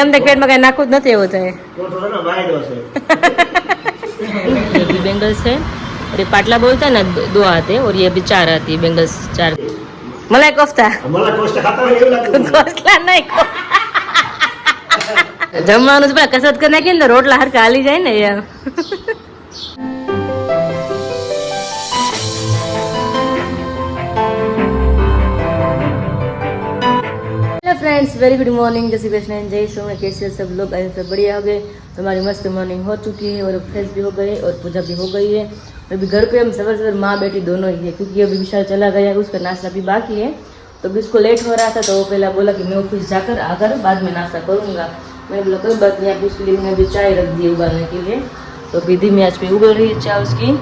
એમ તો પેટમાં કઈ નાખવું જ નથી એવું થાય ये बेंगल्स है और ये पाटला बोलता है ना 2 हाथ है और ये अभी 4 आती है बेंगल्स 4 मलाई कोफ्ता कोफ्ता नहीं जमવાનું જ કસરત કરી નાખીએ ને રોટલા હરખા હાલી જાય ને યાર फ्रेंड्स वेरी गुड मॉर्निंग जय श्री कृष्ण जय सोम कैसे सब लोग आए सब बढ़िया हो गए हमारी मस्त मॉर्निंग हो चुकी है और फ्रेश भी हो गए और पूजा भी हो गई है अभी घर पे हम सवेर माँ बेटी दोनों ही है क्योंकि अभी विशाल चला गया है उसका नाश्ता भी बाकी है तो अभी उसको लेट हो रहा था तो वो पहला बोला कि मैं ऑफिस जाकर आकर बाद में नाश्ता करूँगा मैंने बोला कोई बात नहीं आप उसके लिए मैंने अभी चाय रख दी उबालने के लिए तो अभी धीमी आंच पे उबल रही है चाय उसकी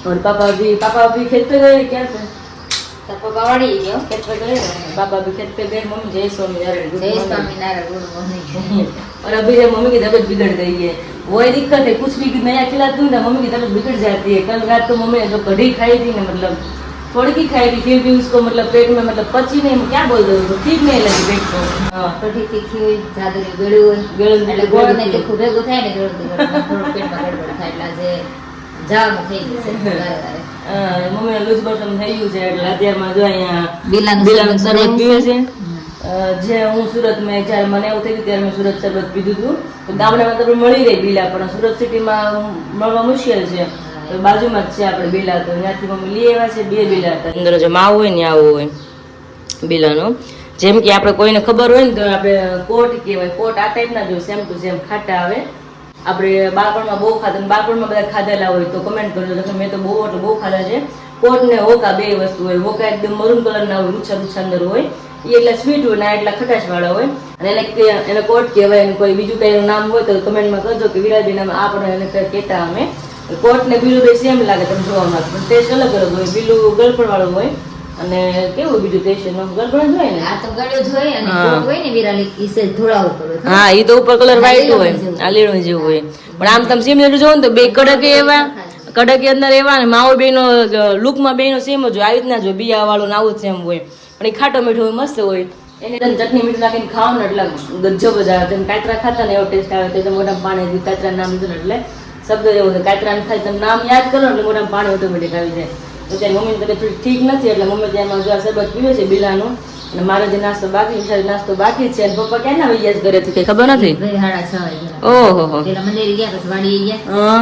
और पापा अभी खेत पे गए क्या पे पापा वाड़ी गए खेत पे गए पापा भी खेत पे गए मम्मी जय स्वामीनारायण और अभी मम्मी की तबीयत बिगड़ गई है वही दिक्कत है कुछ भी नया खिलाती हूँ ना मम्मी की तबीयत बिगड़ जाती है कल रात को मम्मी ने जो कढ़ी खाई थी ना मतलब थोड़ी की खाई थी फिर भी उसको मतलब पेट में मतलब पची नहीं क्या बोल रहे हो ठीक नहीं लगी पेट को कढ़ी तीखी हुई ज्यादा गળ્યું એટલે ગોળ ને તીખું ભેગું થાય ને થોડું પેટમાં ગડબડ થાય એટલે આજે જામ થઈ ગયું છે મમ્મી લૂઝ બટન થઈ ગયું છે એટલે અત્યારમાં જો અહીંયા બિલાનું શરબત પીવે છે જે હું સુરતમાં જ્યારે મને એવું થઈ ગયું ત્યારે મેં સુરત શરબત પીધું હતું તો ગામડામાં તો મળી રહી બિલા પણ સુરત સિટીમાં મળવા મુશ્કેલ છે તો બાજુમાં જ છે આપણે બિલા તો ત્યાંથી મમ્મી લઈ આવ્યા છે 2 બિલા હતા અંદર જે માવો હોય ને આવો હોય બિલાનો જેમ કે આપણે કોઈને ખબર હોય ને તો આપણે કોટ કહેવાય કોટ આ ટાઈપના જો સેમ ટુ સેમ ખાટા આવે આપણે બાળપણમાં બહુ ખાતા બાળપણમાં બધા ખાધેલા હોય તો કમેન્ટ કરજો કે મેં તો બહુ ખાધા છે કોટ ને હોકા 2 વસ્તુ હોય હોકા એકદમ મરૂન કલરના હોય રૂછા અંદર હોય એ એટલા સ્વીટ હોય ના એટલા ખટાશ વાળા હોય અને એને કોટ કહેવાય અને કોઈ બીજું કઈ નામ હોય તો કમેન્ટમાં કરજો કે વિરાજબેન નામ આ પણ એને કહેતા અમે કોટ ને બીલું બે સેમ લાગે તમે જોવામાં પણ ટેસ્ટ અલગ અલગ હોય બીલું ગળપણ વાળું હોય અને કેવું બીજું ટેસ્ટ એનો ગળપણ જ હોય ને આ તો ગળ્યો જ હોય અને કોટ હોય ને વિરાલી ઈસે ધોળા ઉપર હા ઈ તો ઉપર કલર વ્હાઈટ હોય આ લીલું જેવું હોય પણ આમ તમે સિમિલર જોવો ને તો બે કડક એવા કડક અંદર એવા ને માવો બેનો લુકમાં બેનો સેમ જ હોય આવી રીતના જો બિયા વાળું આવું જ સેમ હોય પણ એ ખાટો મીઠો હોય મસ્ત હોય એને ચટણી મીઠું નાખીને ખાવ ને એટલે ગજબ જ આવે તમે કાતરા ખાતા ને એવો ટેસ્ટ આવે તો મોઢામાં પાણી કાતરા નામ લીધું ને એટલે શબ્દ એવો છે કાતરાને ખાલી તમે નામ યાદ કરો એટલે મોઢામાં પાણી ઓટોમેટિક આવી જાય તો ત્યારે મમ્મીની તબિયત થોડી ઠીક નથી એટલે મમ્મી ત્યાંમાં જો આ શરબત પીવે છે બિલાનું અને મારો જે નાસ્તો બાકી છે નાસ્તો બાકી છે અને પપ્પા ક્યાં ના વૈયા ઘરેથી કઈ ખબર નથી 6:30 ઓહો પેલા મંદિરે ગયા પછી વાડી ગયા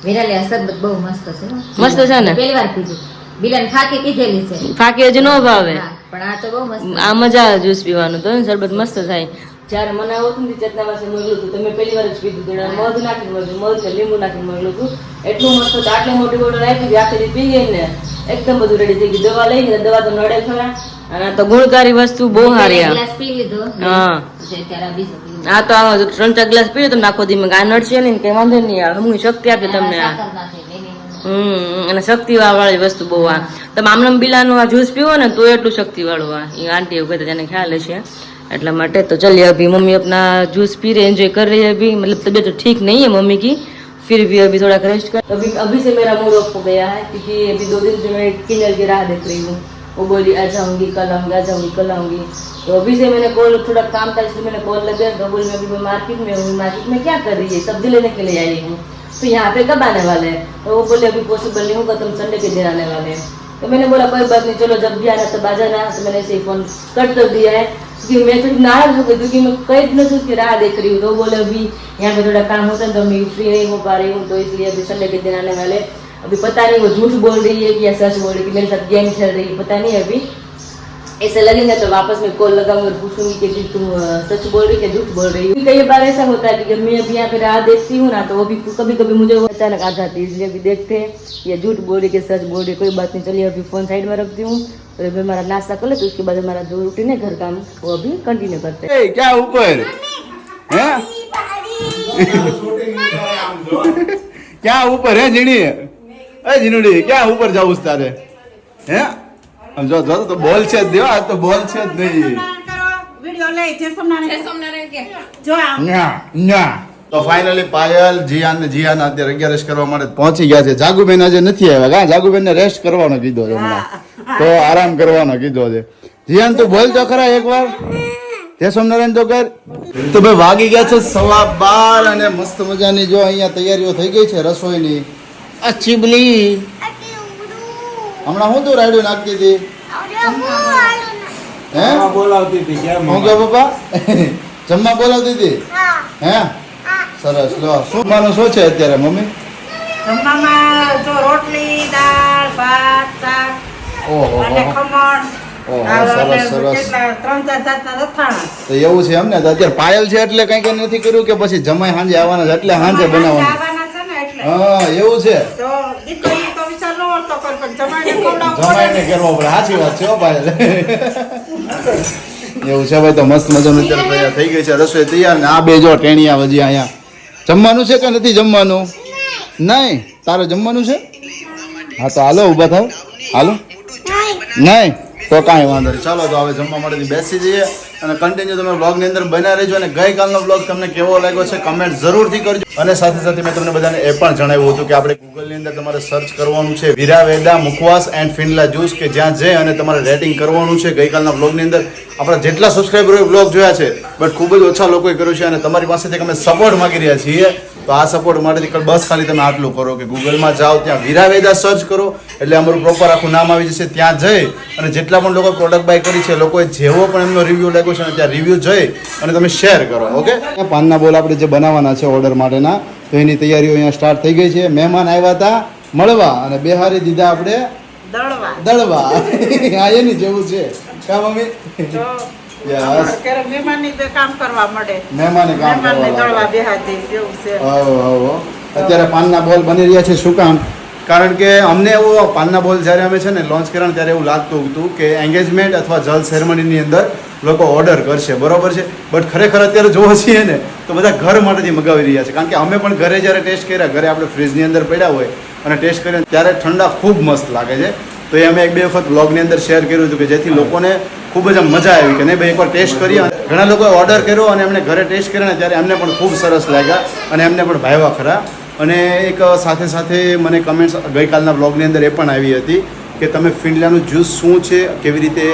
વિરાલે આ શરબત બહુ મસ્ત છે ને પહેલી વાર પીધું બિલાને ફાકી કીધેલી છે ફાકી હજી ન ભાવે પણ આ તો બહુ મસ્ત આ મજા આવે જ્યુસ પીવાનું તો શરબત મસ્ત થાય જ્યારે મને આવતું ને ચેતનાવાસી મળ્યું હતું તમે પહેલી વાર જ પીધું હતું મધ નાખીને મળ્યું મધ કે લીંબુ નાખીને મળ્યું હતું એટલું મસ્ત હતું આટલી મોટી બોટલ આપી હતી આખી પી ગઈ ને એકદમ બધું રેડી થઈ ગઈ દવા લઈ ગઈ દવા તો નડે ખરા અને આ તો ગુણકારી વસ્તુ બહુ સારી ગ્લાસ પી લીધો હા આ તો 3-4 ગ્લાસ પીવો તમને આખો દી આ નડશે નહીં કઈ વાંધો નહીં આવે હમણાં શક્તિ આપે તમને અને શક્તિ વાળી વસ્તુ બહુ આ તમે આમનમ બિલાનું આ જ્યુસ પીવો ને તો એટલું શક્તિ વાળું આ એ આંટી એવું કહેતા તેને ખ્યાલ હશે એટલા માટે तो चलिए अभी मम्मी अपना जूस पी रहे एंजॉय कर रही है अभी मतलब तबीयत तो ठीक नहीं है मम्मी की फिर भी अभी थोड़ा रेस्ट कर अभी से मेरा मूड ऑफ हो गया है क्योंकि अभी 2 दिन से मैं किन्नर की राह देख रही हूँ वो बोली आ जाऊँगी कल आऊँगी तो अभी से मैंने कॉल थोड़ा काम था इसलिए मैंने कॉल लगाया तो बोली अभी मैं मार्केट में हूँ मार्केट में क्या कर रही है सब्जी लेने के लिए आई हूँ तो यहाँ पे कब आने वाले हैं तो वो बोले अभी पॉसिबल नहीं होगा तुम संडे के दिन आने वाले हैं तो मैंने बोला कोई बात नहीं चलो जब भी आना तब आ जाना तो मैंने ऐसे फ़ोन कट कर दिया है क्योंकि मैं थोड़ी नाराज हो गई क्योंकि मैं कई दिनों से उसकी राह देख रही हूँ तो बोले अभी यहाँ पे थोड़ा काम होता है तो मैं फ्री नहीं हो पा रही हूँ तो इसलिए अभी संडे के दिन आने वाले अभी पता नहीं वो झूठ बोल रही है कि या सच बोल रही है कि मेरे साथ गेम खेल रही है पता नहीं अभी ऐसा लगेगा तो वापस मैं कॉल लगाऊंगी और पूछूंगी कि तुम सच बोल रही है झूठ बोल रही हो कई बार ऐसा होता है कि जब मैं अभी यहाँ पे राह देखती हूँ ना तो वो भी कभी कभी मुझे वो अचानक आ जाती है इसलिए अभी देखते हैं ये झूठ बोल रही है सच बोल रही है कोई बात नहीं चलिए अभी फ़ोन साइड में रखती हूँ और अभी हमारा नाश्ता कर ले तो उसके बाद हमारा जो रूटीन है घर काम वो अभी कंटिन्यू करते हैं क्या ऊपर क्या ऊपर है जीनी जीनुड़ी क्या ऊपर जाऊँ तारे हैं हम जो तो बोल छे देवा तो बोल छे नहीं वीडियो ले जे समनाने के जो ना તો ફાઇનલી પાયલ જીયાન અત્યારે 11 કરવા માટે પહોંચી ગયા છે જાગુબેન આજે નથી આવ્યા કા જાગુબેન ને રેસ્ટ કરવાનો કીધો છે હમણાં તો આરામ કરવાનો કીધો છે જીયાન તું બોલ તો ખરા એકવાર જય સ્વામિનારાયણ તો કર તો ભાઈ વાગી ગયા છે 12:15 અને મસ્ત મજાની જો અહીંયા તૈયારીઓ થઈ ગઈ છે રસોઈની. આ ચીબલી હમણાં હું તો રાયડું નાખતી હતી હે બોલાવતી હતી કેમ હું કે પપ્પા જમવા બોલાવતી હતી હે સરસ લો શું માનું શું છે અત્યારે મમ્મી? જમવામાં જો રોટલી દાળ ભાત શાક ઓહો અને ખમણ ઓહો, અને સરસ, સરસ. કેટલા 3-4 જાતના અથાણા તો એવું છે એમ ને તો અત્યારે પાયલ છે એટલે કઈ કઈ નથી કર્યું કે પછી જમાઈ સાંજે આવવાના છે એટલે સાંજે બનાવવાનું? આવવાના છે ને એટલે હા એવું છે. તો દીકરી તો વિચાર ન હતો પણ જમાઈને ખવડાવવું જમાઈને કરવો પડે સાચી વાત છે હો પાયલ એવું છે ભાઈ. તો મસ્ત મજાનું અત્યારે તૈયાર થઈ ગઈ છે રસોઈ તૈયાર ને આ બે જો ટેણિયા વજી અહીંયા જમવાનું છે કે નથી જમવાનું? નહીં તારે જમવાનું છે? હા તો હાલો ઊભા થાવ હાલો. નહીં તો કાંઈ વાંધો નહીં ચાલો તો હવે જમવા માટેથી બેસી જઈએ અને કન્ટિન્યુ તમે બ્લોગની અંદર બન્યા રહેજો અને ગઈકાલનો બ્લોગ તમને કેવો લાગ્યો છે કમેન્ટ જરૂરથી કરજો. અને સાથે સાથે મેં તમને બધાને એ પણ જણાવ્યું હતું કે આપણે ગૂગલની અંદર તમારે સર્ચ કરવાનું છે વીરાવેદા મુખવાસ એન્ડ ફિનલા જ્યુસ કે જ્યાં જઈ અને તમારે રેટિંગ કરવાનું છે. ગઈકાલના બ્લોગની અંદર આપણા જેટલા સબસ્ક્રાઈબરોએ બ્લોગ જોયા છે બટ ખૂબ જ ઓછા લોકોએ કર્યું છે અને તમારી પાસેથી અમે સપોર્ટ માંગી રહ્યા છીએ. તો આ સપોર્ટ માટેથી બસ ખાલી તમે આટલું કરો કે ગૂગલમાં જાઓ ત્યાં વીરાવેદા સર્ચ કરો એટલે અમારું પ્રોપર આખું નામ આવી જશે. ત્યાં જઈ અને જેટલા પણ લોકો પ્રોડક્ટ બાય કરી છે લોકોએ જેવો પણ એમનો રિવ્યૂ લાગ્યો છે અને ત્યાં રિવ્યૂ જઈ અને તમે શેર કરો. ઓકે પાનના બોલ આપણે જે બનાવવાના છે ઓર્ડર માટેના તો એની તૈયારીઓ અહીંયા સ્ટાર્ટ થઈ ગઈ છે. મહેમાન આવ્યા હતા મળવા અને બેહારી દીધા આપણે દળવા દળવા હા એની જેવું છે કા મમ્મી? તો યસ ક્યારેક મહેમાનની તો કામ કરવા મળે મહેમાને કામ મહેમાનને કરવા દળવા બેહાડી દે એવું છે અત્યારે પાનના બોલ બની રહ્યા છે. શું કામ? કારણ કે અમને એવું પાનના બોલ જ્યારે અમે છે ને લોન્ચ કર્યા ત્યારે એવું લાગતું હતું કે એન્ગેજમેન્ટ અથવા જલ સેરેમનીની અંદર લોકો ઓર્ડર કરશે બરોબર છે બટ ખરેખર અત્યારે જોવો છીએ ને તો બધા ઘર માટેથી મગાવી રહ્યા છે. કારણ કે અમે પણ ઘરે જ્યારે ટેસ્ટ કર્યા ઘરે આપણે ફ્રીજની અંદર પડ્યા હોય અને ટેસ્ટ કર્યા ત્યારે ઠંડા ખૂબ મસ્ત લાગે છે. તો એ અમે એક બે વખત બ્લોગની અંદર શેર કર્યું હતું કે જેથી લોકોને ખૂબ જ આમ મજા આવી કે નહીં ભાઈ એકવાર ટેસ્ટ કરીએ. ઘણા લોકોએ ઓર્ડર કર્યો અને એમણે ઘરે ટેસ્ટ કર્યા ને ત્યારે એમને પણ ખૂબ સરસ લાગ્યા અને એમને પણ ભાવ્યા ખરા. અને એક સાથે સાથે મને કમેન્ટ્સ ગઈકાલના બ્લોગની અંદર એ પણ આવી હતી કે તમે ફિનલાનું જ્યુસ શું છે કેવી રીતે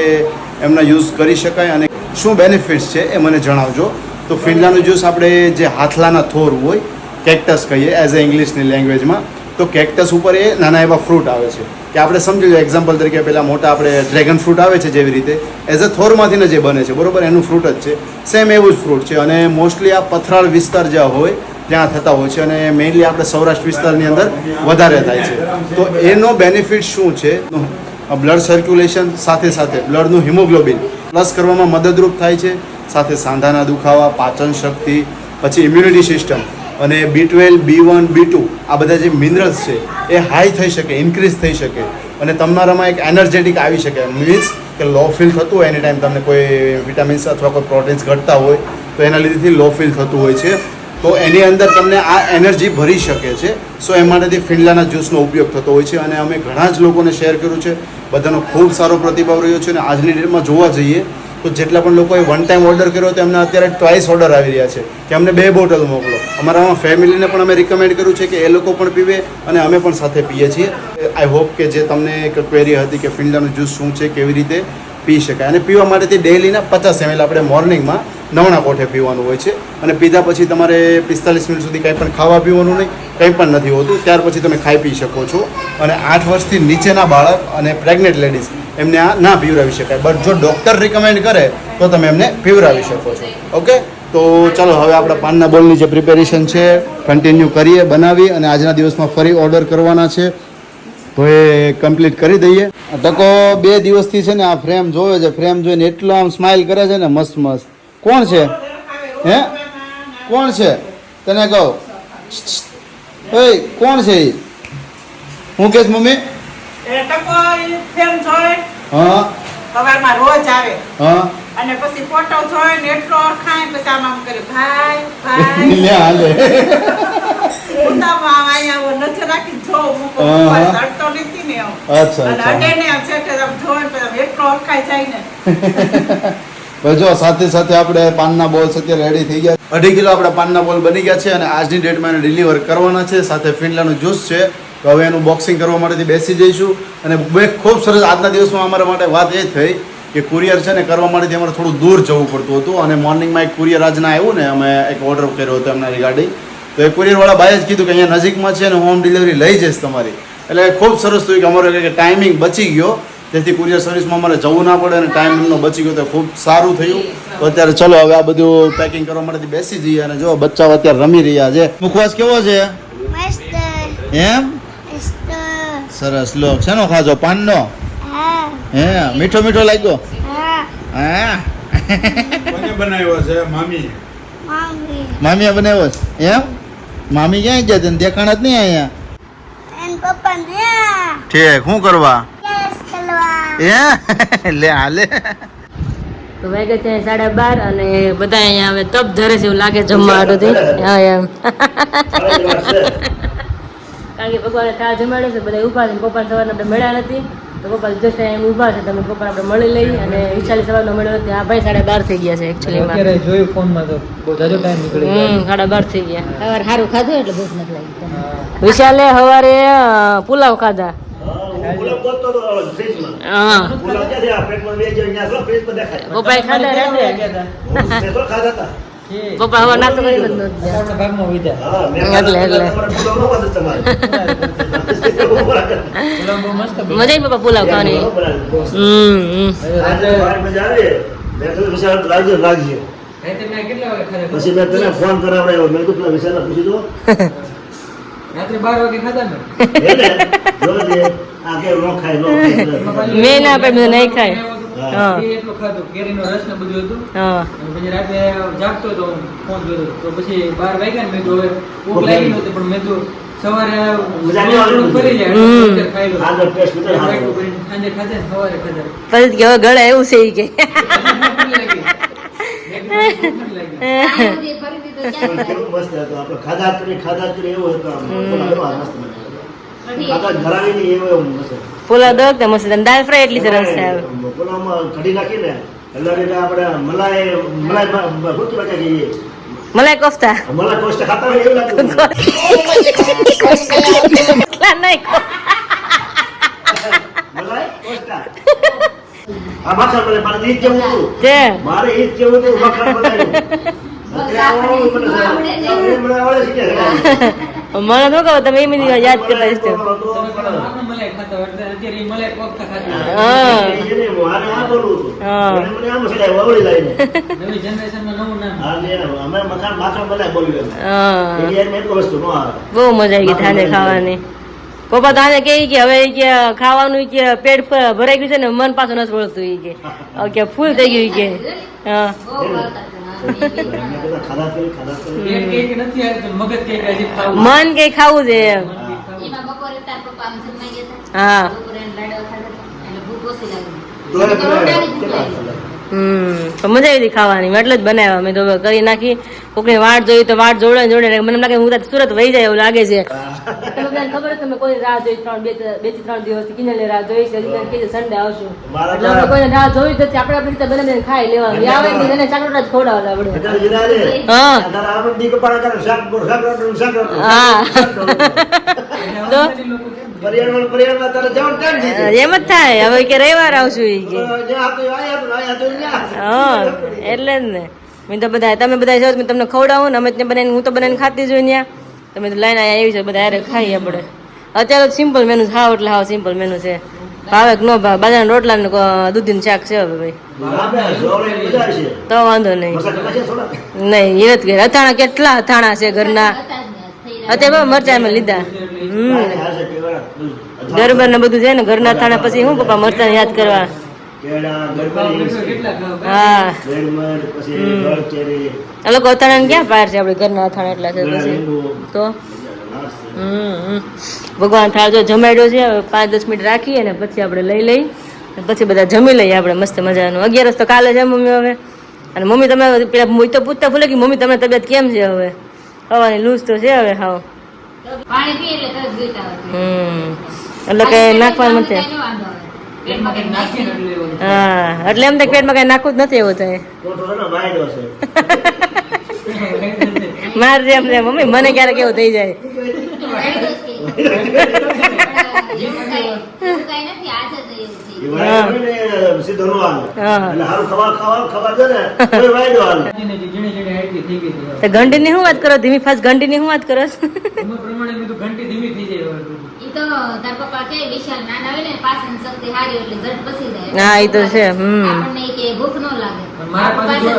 એમના યુઝ કરી શકાય અને શું બેનિફિટ્સ છે એ મને જણાવજો. તો ફિનલાનું જ્યુસ આપણે જે હાથલાના થોર હોય કેક્ટસ કહીએ એઝ એ ઇંગ્લિશની લેંગ્વેજમાં તો કેક્ટસ ઉપર એ નાના એવા ફ્રૂટ આવે છે કે આપણે સમજી લો એક્ઝામ્પલ તરીકે પેલા મોટા આપણે ડ્રેગન ફ્રૂટ આવે છે જેવી રીતે એઝ અ થોરમાંથી જે બને છે બરોબર એનું ફ્રૂટ જ છે સેમ એવું જ ફ્રૂટ છે. અને મોસ્ટલી આ પથરાળ વિસ્તાર જ્યાં હોય ત્યાં થતા હોય છે અને મેઇનલી આપણે સૌરાષ્ટ્ર વિસ્તારની અંદર વધારે થાય છે. તો એનો બેનિફિટ શું છે? બ્લડ સર્ક્યુલેશન સાથે સાથે બ્લડનું હિમોગ્લોબિન પ્લસ કરવામાં મદદરૂપ થાય છે. સાથે સાંધાના દુખાવા પાચન શક્તિ પછી ઇમ્યુનિટી સિસ્ટમ અને B12 B1 B2 આ બધા જે મિનરલ્સ છે એ હાઈ થઈ શકે ઇન્ક્રીઝ થઈ શકે અને તમારામાં એક એનર્જેટિક આવી શકે. મીન્સ કે લો ફીલ થતું હોય એની ટાઈમ તમને કોઈ વિટામિન્સ અથવા કોઈ પ્રોટીન્સ ઘટતા હોય તો એના લીધેથી લો ફીલ થતું હોય છે તો એની અંદર તમને આ એનર્જી ભરી શકે છે. સો એ માટેથી ફિનલાના જ્યુસનો ઉપયોગ થતો હોય છે અને અમે ઘણા જ લોકોને શેર કર્યું છે. બધાનો ખૂબ સારો પ્રતિભાવ રહ્યો છે અને આજની ડેટમાં જોવા જઈએ તો જેટલા પણ લોકોએ વન ટાઈમ ઓર્ડર કર્યો તો એમને અત્યારે ટ્વાઇસ ઓર્ડર આવી રહ્યા છે કે અમને 2 બોટલ મોકલો. અમારા ફેમિલીને પણ અમે રિકમેન્ડ કર્યું છે કે એ લોકો પણ પીવે અને અમે પણ સાથે પીએ છીએ. આઈ હોપ કે જે તમને એક ક્વેરી હતી કે ફિનલાનું જ્યુસ શું છે કેવી રીતે પી શકાય અને પીવા માટેથી ડેઇલીના 50 ml આપણે મોર્નિંગમાં નવણા કોઠે પીવાનું હોય છે અને પીધા પછી તમારે 45 મિનિટ સુધી કંઈ પણ ખાવા પીવાનું નહીં કંઈ પણ નથી હોતું. ત્યાર પછી તમે ખાઈ પી શકો છો અને 8 વર્ષથી નીચેના બાળક અને પ્રેગ્નેન્ટ લેડીઝ એમને આ ના પીવડાવી શકાય બટ જો ડૉક્ટર રિકમેન્ડ કરે તો તમે એમને પીવડાવી શકો છો. ઓકે તો ચાલો હવે આપણા પાનના બોલની જે પ્રિપેરેશન છે કન્ટિન્યુ કરીએ બનાવી અને આજના દિવસમાં ફરી ઓર્ડર કરવાના છે તો એ કમ્પ્લીટ કરી દઈએ. ટકો 2 દિવસથી છે ને આ ફ્રેમ જોયો છે ફ્રેમ જોઈને એટલો આમ સ્માઇલ કરે છે ને મસ્ત મસ્ત. કોણ છે હે કોણ છે તને કહો ઓય કોણ છે એ? હું કહેશ મમ્મી એ ટકો ફેમ જોઈ હા સવારમાં રોજ આવે હા અને પછી ફોટો જોઈને એટલો ખાય પછી આમ કરે ભાઈ ભાઈ લે હાલે ઉતામાં અહીંયા નથી રાખી જો મૂકો હા. ચડતો નથી ને એમ અચ્છા અને અચ્છા અડે ને આમ છે આમ જોઈને પછી આમ એટલો અરખાઈ જાય ને ભાઈ જો સાથે સાથે આપણે પાનના બોલ્સ અત્યારે રેડી થઈ ગયા. 2.5 કિલો આપણા પાનના બોલ બની ગયા છે અને આજની ડેટમાં એને ડિલિવર કરવાના છે. સાથે ફિનલાનું જ્યુસ છે તો હવે એનું બોક્સિંગ કરવા માટેથી બેસી જઈશું અને ખૂબ સરસ આજના દિવસમાં અમારા માટે વાત એ થઈ કે કુરિયર છે ને કરવા માટે અમારે થોડું દૂર જવું પડતું હતું અને મોર્નિંગમાં એક કુરિયર આજના આવ્યું ને અમે એક ઓર્ડર કર્યો હતો એમના રિગાર્ડિંગ તો એ કુરિયરવાળા ભાઈએ જ કીધું કે અહીંયા નજીકમાં છે ને હોમ ડિલિવરી લઈ જઈશ તમારી એટલે ખૂબ સરસ થયું કે અમારો કે ટાઈમિંગ બચી ગયો તેથી કુરિયર સર્વિસમાં અમારે જવું ના પડે અને ટાઈમ એમનો બચી ગયો તો ખૂબ સારું થયું તો અત્યારે ચલો હવે આ બધું પેકિંગ કરવા માટેથી બેસી જઈએ અને જો બચ્ચાઓ અત્યારે રમી રહ્યા છે મુખવાસ કેવો છે મસ્ત એમ મસ્ત સરસ લો શેનો ખાજો પાનનો હા હે મીઠો મીઠો લાગ્યો હા હા કોને બનાવ્યો છે મામી મમ્મી મામીએ બનાવ્યો છે એમ મામી ક્યાં ગયા તને દેખાણ જ નહીં અહીંયા એન પપ્પા ને ઠીક શું કરવા કેસ કરવા એ લે હાલે તો વાગે છે 12:30 અને બધા અહીંયા હવે તપ ધરે છે એવું લાગે જમવા હાટુથી હા એમ કારણ કે ભગવાને થાળ જમાડ્યો છે બધા ઊભા છે પપ્પા સવારના આપણે મળ્યા નથી તો પપ્પા જસ્ટ ટાઈમ ઊભા છે તમે પપ્પા આપણે મળી લઈ અને વિશાલી સવારનો મળ્યો નથી હા ભાઈ 12:30 થઈ ગયા છે એકચ્યુઅલીમાં અત્યારે જોયું ફોનમાં તો બહુ જાજો ટાઈમ નીકળી ગયો 12:30 થઈ ગયા સવારે સારું ખાધું એટલે ભૂખ નથી લાગી તમને. વિશાલે સવારે પુલાવ ખાધા હા પપ્પાએ ખાધા રાતે પપ્પા હવે નાસ્તો કરી જ નથી આપણા ભાગમાં વિધા એટલે પુલાવ બહુ મસ્ત બન્યો. મજા આવી પપ્પા પુલાવ ખાવાની રાત્રે રાખજો રાતે મેં કેટલા વાગે ખાધા પછી મેં તને ફોન કરાવડાવ્યો મેં કીધું પેલા વિશાલને પૂછી દો રાત્રે 12 વાગે ખાધા ને હે ને જોજે આ કે નો ખાય મેં ના પાડ્યું, મેં નહીં ખાય. હા. એ એટલું ખાધું કેરીનો રસ ને બધું હતું હા અને પછી રાતે જાગતો હતો ફોન જોતો તો પછી 12 વાગ્યા ને મેં તો હવે ભૂખ લાગી નહોતી પણ મેં તો સવારે મજા નહીં આવે. થોડું ફરી જાય હમ. એટલે ખાઈ લો આગળ ટેસ્ટ ઉતર હારો. રાખ્યું કરીને સાંજે ખાધા ને સવારે ખાધા પછી કે હવે ગળે એવું છે ઈ કે આ બધી ફરી દીધું પણ ક્યાં કેવું મસ્ત હતું આપણે ખાધા કરી એવો હતો આમ. એવા મસ્ત બનાવ્યો. ખાધા ધરાવી નહીં એવો મસ્ત પુલાવ દો કે મસ્ત અને દાળ ફ્રાય એટલી સરસ છે હવે. પેલામાં કઢી નાખીને એટલે કે આપણે મલાઈ શું કહેવાય કે મલાઈ કોફતા મલાઈ ટોસ્ટ ખાતા હોય એવું લાગતું એટલા નહીં મલાઈ ટોસ્ટ આ માખણ મલાઈ મારે ઈ જ જેવું હતું છે મારે ઈ જ જેવું હતું માખણ મલાઈ મને આવડે છે કે મને ન કહો તમે એ બધી યાદ કરતા હશો. તમે માખણ મલાઈ ખાતા હોય એટલે અત્યારે ઈ મલાઈ કોફતા ખાતા હોય. હા હા. નવી જનરેશનમાં નવું નામ હા બહુ મજા આવી ગઈ ધાને ખાવાની. પપ્પા ધાને કે હવે ઈ કે ખાવાનું ઈ કે પેટ ભરાઈ ગયું છે ને મન પાછું નથી વળતું ઈ કે હવે કે ફૂલ થઈ ગયું ઈ કે હા બહુ ભાવતા હતા. પેટ કે નથી આવી તો મગજ કે હજી ખાવું મન કઈ ખાવું છે એમ. મન કે ખાવું. એમાં બપોરે તાર પપ્પા આમ જમવાઈ ગયા હતા. હા બપોરે એને લાડવા ખાધા હતા. એટલે ભૂખ ઓછી લાગી. તો રોટલાની ભૂખ લાગી. તો મજા આવી હતી ખાવાની મેં એટલે જ બનાવ્યા મેં તો હવે કરી નાખી કોકની વાટ જોઈ તો વાટ જોડે જોડે મને એમ લાગે હું તો સુરત વહી જાય એવું લાગે છે તમે બધાને ખબર છે તમે કોઈ રાહ જોઈ 2-3 દિવસ કિનલે રાહ જોઈ છે હજી કે સન્ડે આવશું એટલે અમે કોઈને રાહ જોઈ જ નથી આપણે આપણી રીતે બનાવીને ખાઈ લેવાનું ઈ આવે ને એને ચાકરોટા જ ખવડાવતા આપણે હા હા તો એમ જ થાય હવે કે રવિવાર આવશું ઈ કે હા એટલે જ ને મેં તો બધા તમે બધા જો તમને ખવડાવું ને અમે ત્યાં બનાવીને હું તો બનાવીને ખાતી જ હોય ત્યાં તમે તો લાઈને અહીંયા આવી છે બધા હારે ખાઈએ આપણે અત્યારે તો સિમ્પલ મેનુ હાવ એટલે હાવ સિમ્પલ મેનુ છે ભાવે કે ન ભાવે બાજરાના રોટલા ને દૂધીનું શાક છે હવે ભાઈ તો વાંધો નહીં નહીં એ નથી અથાણા કેટલા અથાણા છે ઘરના હતા જ ને. થઈ રહ્યા. અત્યારે બહુ મરચાં અમે લીધા ગરબર ને બધું છે ને ઘરના અથાણા પછી હું પપ્પા મરચાં યાદ કરવા કેટલા ખાવ હા આ લોકો અથાણા ક્યાં પાર છે આપણે ઘરના અથાણા એટલા છે પછી તો ભગવાન થાળ જો જમાડ્યો છે હવે 5-10 મિનિટ રાખી અને પછી આપણે લઈ અને પછી બધા જમી લઈએ આપણે મસ્ત મજાનું 11 તો કાલે છે મમ્મી હવે અને મમ્મી તમે પેલા હું તો પૂછતા ભૂલે કે મમ્મી તમને તબિયત કેમ છે હવે હવાની લૂઝ તો છે હવે હાવ પાણી પીએ એટલે તરત ગીટ આવે. એટલે કે નાખવાનું નથી કાંઈ ન વાંધો આવે. પેટમાં કંઈક નાખીને એટલે એવું. હા એટલે એમ તો પેટમાં કઈ નાખવું જ નથી એવું થાય માર જેમ છે મમ્મી મને ક્યારેક એવું થઈ જાય એવું કાંઈ નથી, આજે જ એવું થયું. વાય હોય ને સીધો નો હાલે. હા. એટલે હારું ખબર છે ને તોય વાયદો હાલે. એને જે ઝીણી ઝીણી હાઈટથી થઈ ગઈ હતી. તો ઘંટીની શું વાત કરો ધીમી ફાસ્ટ ઘંટીની શું વાત કરો છો? એમાં પ્રમાણે મેં તો ઘંટી ધીમી થઈ જાય હવે બધી. ઈ તો તાર પપ્પા કે વિશાલ નાના હોય ને પાચન શક્તિ હારી એટલે ઝટ પસી જાય. હા એ તો છે આપણને ઈ કે ભૂખ ન લાગે. પણ મારા પાસે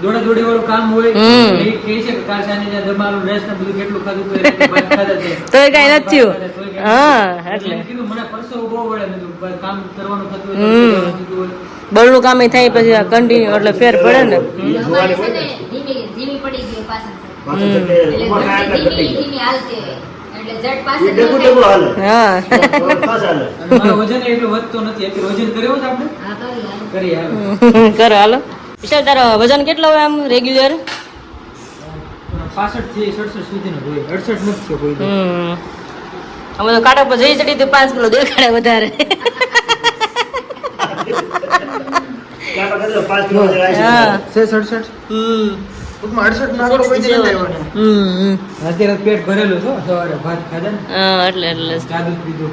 જોડે જોડે વાળું કામ હોય હમ. એ કહે છે કે કાલ સાંજે ત્યાં દબાણું રેસ ને બધું કેટલું ખાધું તો એ રીતે ભાત ખાધા છે. તોય કાંઈ નથી થયું. તોય કાંઈ હા, નથી. એટલે. એને કીધું મને પરસેવો બહુ વળે મેં કીધું કામ કરવાનું થતું હોય તો હમ. કરવાનું થતું હોય. બળનું કામ થાય પછી કન્ટિન્યુ એટલે ફેર પડે ને અમારે છે ને ધીમી પડી ગઈ પાચન શક્તિ. પાછળ છે કે એટલે ઉંમર થાય એટલે ધીમી ઘટી જાય. ધીમી હાલતી હોય. એટલે ઝટ પાચન એ ન ડેગું થાય. હાલે. હા ફાસ હાલે. અને મારો વજન એટલું વધતો નથી અત્યારે વજન કર્યો છે આપણે હા, કરી હાલ. કરી હાલ કરો હાલો વિશાલ તારો વજન કેટલો હોય આમ રેગ્યુલર? 65 થી 67 સુધીનો હોય 68 નથી થયો કોઈ દી. અમે તો કાંટા પર જઈ ચડી તો 5 કિલો દેખાડે વધારે ક્યાં વખતે 5 કિલો જાય છે. હા 67 ટૂંકમાં 68 નો આંકડો કોઈ દી નથી આવ્યો ને. અત્યારે પેટ ભરેલું છો સવારે ભાત ખાધા ને હા એટલે જાદુ પીધું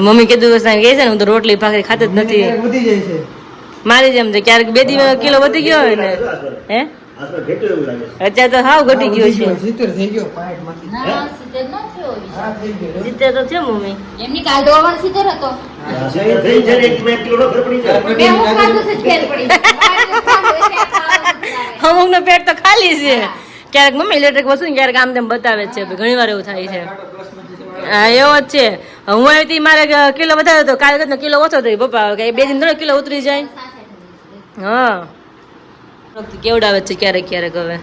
મમ્મી કીધું કે કહે છે ને હું તો રોટલી ભાખરી ખાતી જ નથી ક્યારેક વધી જાય છે મારી જેમ છે ક્યારેક 2 દિવસ કિલો વધી ગયો હોય ને હે આસપાસ ઘટ્યું એવું લાગે છે. અત્યારે તો હાવ ઘટી ગયો છે 70 થઈ ગયો 65 માંથી ના, સિત્તેર ન થયો વિશાલ. હા થઈ ગયો જીતે તો છે મમ્મી એમની કાલ તો અવણ સિત્તેર હતો. આ સીધા થઈ જાય ને 1 કિલો નો ફેર પડી જાય. મેં હું ખાધું છે જ ફેર પડી જાય. મારે તો ખાધું એટલે આ ખાવાનું નથી આવે. અમુક નો પેટ તો ખાલી છે ક્યારેક મમ્મી ઇલેક્ટ્રિક વસ્તુ ને ક્યારેક આમ તેમ બતાવે જ છે ઘણી વાર એવું થાય છે હા એવો જ છે હું અહીંથી મારે કિલો વધારે હતો કાલે કરતા કિલો ઓછો થયો પપ્પા કે 2 દિન 3 કિલો ઉતરી જાય હા કેવડાવે છે ક્યારેક ક્યારેક હવે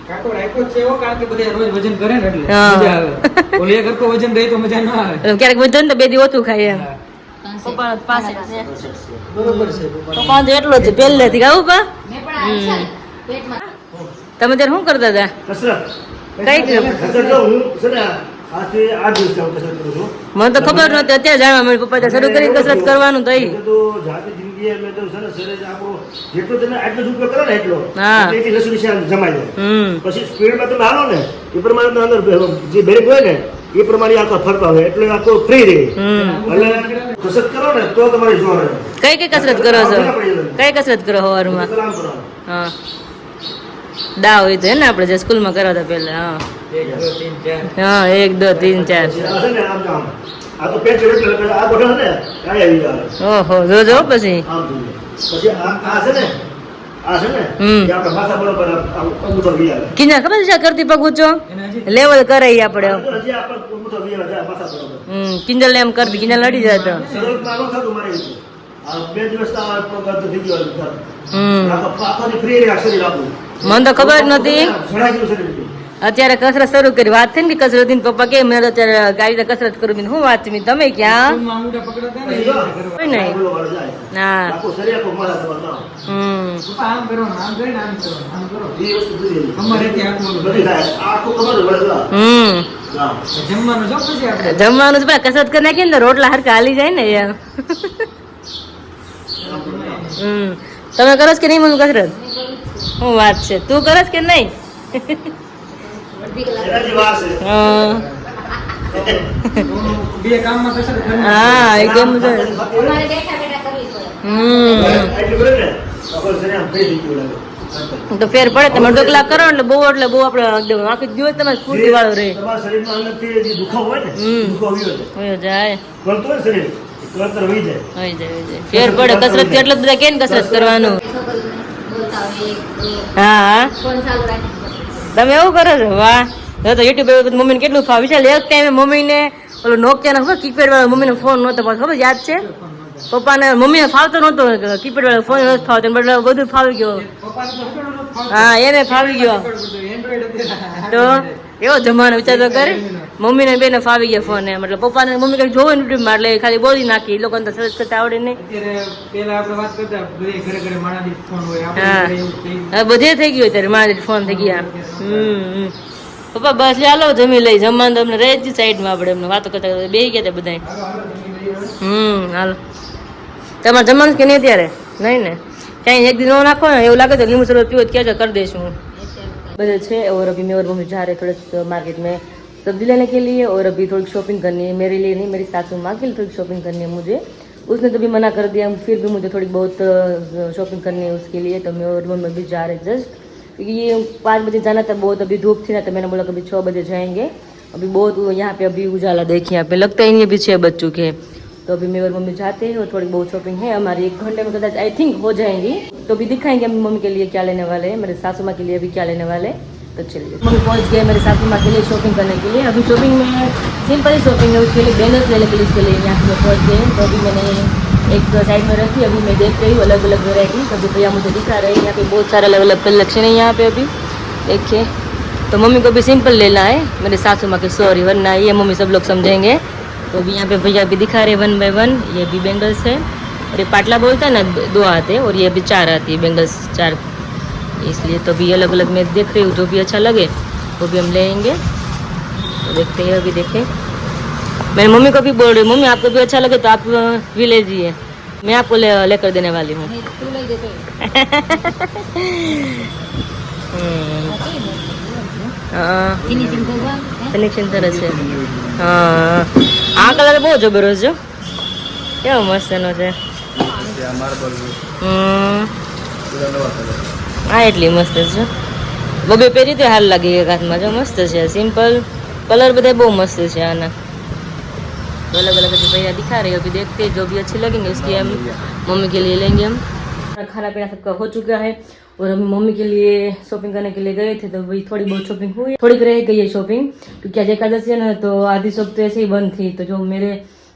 કાંટો રાખ્યો જ છે એવો કારણ કે બધા રોજ વજન કરે ને એટલે હા. મજા આવે ઓલી એક હરખો વજન રહે તો મજા ના આવે એટલે ક્યારેક વધે ને તો 2 દી ઓછું ખાય એમ પપ્પા પાસે છે બરોબર છે પપ્પા તો એટલો જ પહેલેથી ખાવું પા મેં પણ આ વિશાલ પેટમાં તમે ત્યારે શું કરતા હતા કસરત. કઈ કસરત તો હું છે ને આજથી 8 દિવસ હું કસરત કરું છું. મને તો ખબર નહોતી અત્યારે જાણવા મળ્યું પપ્પા તો શરૂ કરી કસરત કરવાનું તો મેં તો જાતિ જિંદગી મેં તો છે ને શરીર આપણું જેટલો તમે આટલો જ ઉપયોગ કરો ને એટલો હા. એટલી લસુડી છે જમાઈ જાય. હમ પછી સ્પીડમાં તમે હાલો ને એ પ્રમાણે તમને અંદર જે બ્રેક હોય ને એ પ્રમાણે આખો ફરતા હોય એટલે આખો ફ્રી રહે એટલે કસરત કરો ને તો તમારી જોર રહે. કઈ કઈ કસરત કરો છો કઈ કસરત કરો સવારમાં આમ કરવાનું. હા દા હોય તો હે ને આપણે જે સ્કૂલમાં કરાવતા પહેલા હા 1 2 3 4 હા 1 2 3 પછી આ છે ને આમ આમ. આ તો પેટ એટલે આ ગોઠણ છે ને કાંઈ આવી જાય 4 ઓહો જોજો પછી આમ જોઈએ. પછી આ છે ને આ છે ને હમ. એ આપણે માથા બરોબર આમ અંગૂઠો વી આવે. કિના ખબર છે કરતી પગ ઊંચો એને હજી લેવલ કરે ઈ આપણે હજી આપણે અંગૂઠો વી આવે માથા બરોબર. કિંજલ ને એમ કરતી કિંજલ લડી જાય તો શરૂઆતમાં આનું થતું મારે એવું. આ 2 દિવસ તો આ પગ અડધો થઈ ગયો હતો. હમ આખોથી ફ્રી રહે આ શરીર આપણું. મને તો ખબર જ નહોતી ઘણા જેવું શરીર છે. અત્યારે કસરત શરૂ કરી વાત થઈ ને કે કસરત ની પપ્પા કે મેં તો અત્યારે ગાડી રીતે કસરત કરું મેં શું વાત છે મેં તમે ક્યાં સ્કૂલમાં અંગૂઠા પકડતા ને પછી એ જો, રીતે કરવા. કોઈ નહીં બોલો વાળો જાય. હા આખું શરીર આખું માથા બરોબર આમ. પપ્પા આમ કરવાનું આમ કરીને આમ કરવાનું આમ કરો એ વસ્તુ જુદી છે. અમારેથી આખું ઓલું. બધી થાય. આખું ખબર હોય વળે આમ. જમવાનું જો પછી આપણે જમવાનું જ પેલા કસરત કરી નાખીએ ને તો રોટલા હરખા હાલી જાય ને એમ તમે કરો છો કે નહીં મમ્મી કસરત શું વાત છે તું કરો છો કે નહીં અડધી કલાક એના જેવા છે. હા. બે કામમાં કસરત કરવી. હા એ કેમ છે અમારે બેઠા બેઠા કરવી પડે. એટલું કરે ને આખું શરીર આમ ફ્રી થઈ ગયું લાગે. તો ફેર પડે તમે અડધો કલાક કરો એટલે બહુ આપણે એકદમ આખી દિવસ તમે સ્ફૂર્તિ વાળો રહે તમારા શરીરમાં અંદરથી જે દુખાવો હોય ને દુખાવો આવ્યો છે. હોય જાય કરતો હોય ને શરીર કરતર વહી જાય. હોય જાય ફેર પડે કસરત થી એટલે જ બધા કેમ કસરત કરવાનું છોકરીઓને બોલતા હોય એક હા ફોન ચાલુ રાખીને બસ. તમે એવું કરો છો વાહ તો યુટ્યુબ મમ્મીને કેટલું ફાવે વિશાલ એક ટાઈમે મમ્મીને ઓલો નોકિયાનો ખબર કીપેડ વાળો મમ્મીનો ફોન નહોતો પાછો ખબર યાદ છે પપ્પાને મમ્મીને ફાવતો નહોતો કીપેડ વાળો ફોન નથી ફાવતો બદલે બધું ફાવી ગયો પપ્પાને તો હટોડો નહોતો ફાવતો. હા એને ફાવી ગયો Android અત્યારે તો એવો જમાનો વિચાર તો કરે મમ્મીને બેને ફાવી ગયા ફોન એમ એટલે પપ્પાને મમ્મી કઈ જોવે ને યુટ્યુબમાં એટલે ખાલી બોલી નાખી એ લોકોને તો સર્ચ કરતા આવડે નહીં અત્યારે પેલા આપણે વાત કરતા બધે ઘરે ઘરે માણાની ફોન હોય હા આપણે એવું થઈ ગયું. હવે બધે થઈ ગયું અત્યારે મારા ફોન થઈ ગયા પપ્પા બસ ચાલો જમી લઈ જમવાનું તો અમને રહે જ સાઈડમાં આપણે એમને વાતો કરતા કરતા બેસી ગયા હતા બધા હાલો તમારે જમવાનું કે નહીં ત્યારે નહીં ને ક્યાંય એક દિન ન નાખો ને એવું લાગે તો લીંબુ શરબત પીવો ક્યાં कर देशूँ बदल छे और अभी मैं और मम्मी जा रहे थोड़े मार्केट में सब्जी लेने के लिए और अभी थोड़ी शॉपिंग करनी है मेरे लिए नहीं मेरी सासू माँ के लिए थोड़ी शॉपिंग करनी है मुझे उसने तो भी मना कर दिया, फिर भी मुझे थोड़ी बहुत शॉपिंग करनी है उसके लिए, तो मैं और मम्मी भी जा रहे जस्ट, क्योंकि ये 5 बजे जाना था, बहुत अभी धूप थी ना, तो मैंने बोला कभी 6 बजे जाएंगे। अभी बहुत यहाँ पे अभी उजाला देखिए, यहाँ पे लगता ही नहीं अभी 6 बज चुके हैं। तो अभी मैं और मम्मी जाते हैं और थोड़ी बहुत शॉपिंग है हमारी, 1 घंटे में कदाच आई थिंक हो जाएंगी। तो अभी दिखाएंगे हम मम्मी के लिए क्या लेने वाले हैं, मेरे सासू माँ के लिए भी क्या लेने वाले हैं। तो चलिए, मम्मी पहुँच गए मेरे सासू माँ के लिए शॉपिंग करने के लिए। अभी शॉपिंग में सिंपल ही शॉपिंग है, उसके लिए बैंगल्स लेने के लिए इसके लिए यहाँ पे पहुँच गए। तो अभी मैंने एक साइड में रखी, अभी मैं देख रही हूँ अलग अलग वेराइटी। अभी भैया मुझे दिखा रहे हैं, यहाँ पे बहुत सारे अलग अलग कलेक्शन है यहाँ पे अभी देखिए। तो मम्मी को भी सिंपल लेना है, मेरे सासू माँ के सॉरी, वरना ये मम्मी सब लोग समझेंगे। तो अभी यहाँ पे भैया भी दिखा रहे 1 बाय 1, ये भी बैंगल्स है। और ये पाटला बोलता है ना, 2 आते हैं, और ये अभी 4 आती है बैंगल्स 4, इसलिए तो भी अलग अलग मैं देख रही हूँ, जो भी अच्छा लगे वो भी हम लेंगे। तो देखते हैं, अभी देखें। मैं मम्मी को भी बोल रही हूँ, मम्मी आपको भी अच्छा लगे तो आप भी ले लीजिए, मैं आपको लेकर देने वाली हूँ। नहीं, तू लई दे तो ફિનિશિંગ તો બસ ફિનિશિંગ સરસ છે. હા, આ કલર બહુ જબરજસ્ત છે, કેવો મસ્ત એનો છે. હા, એટલી મસ્ત છે. બબે પહેરી તો હાલ લાગી એક હાથમાં, જો મસ્ત છે. સિમ્પલ कलर બધા બહુ મસ્ત છે આના. तो अलग अलग भैया दिखा रहे हैं, अभी देखते हैं जो भी अच्छी लगेंगे उसकी हम मम्मी के लिए लेंगे. हम खाना पीना सबका हो चुका है और हम मम्मी के लिए शॉपिंग करने के लिए गए थे, तो वही थोड़ी बहुत शॉपिंग हुई, थोड़ी रह गई है शॉपिंग, क्योंकि आज एकादशी है ना, तो आधी शॉप तो ऐसे ही बंद थी.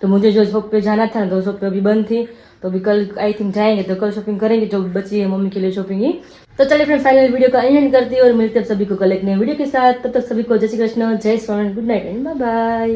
तो मुझे जो शॉप पे जाना था ना, तो शॉप पे अभी बंद थी. तो अभी कल आई थिंक जाएंगे, तो कल शॉपिंग करेंगे जो बची है मम्मी के लिए शॉपिंग ही. तो चलिए फ्रेंड, फाइनल वीडियो का एंड करती है और मिलते हैं सभी को कल एक नए वीडियो के साथ. तब तक सभी को जय श्री कृष्ण, जय Swami, good night and bye bye.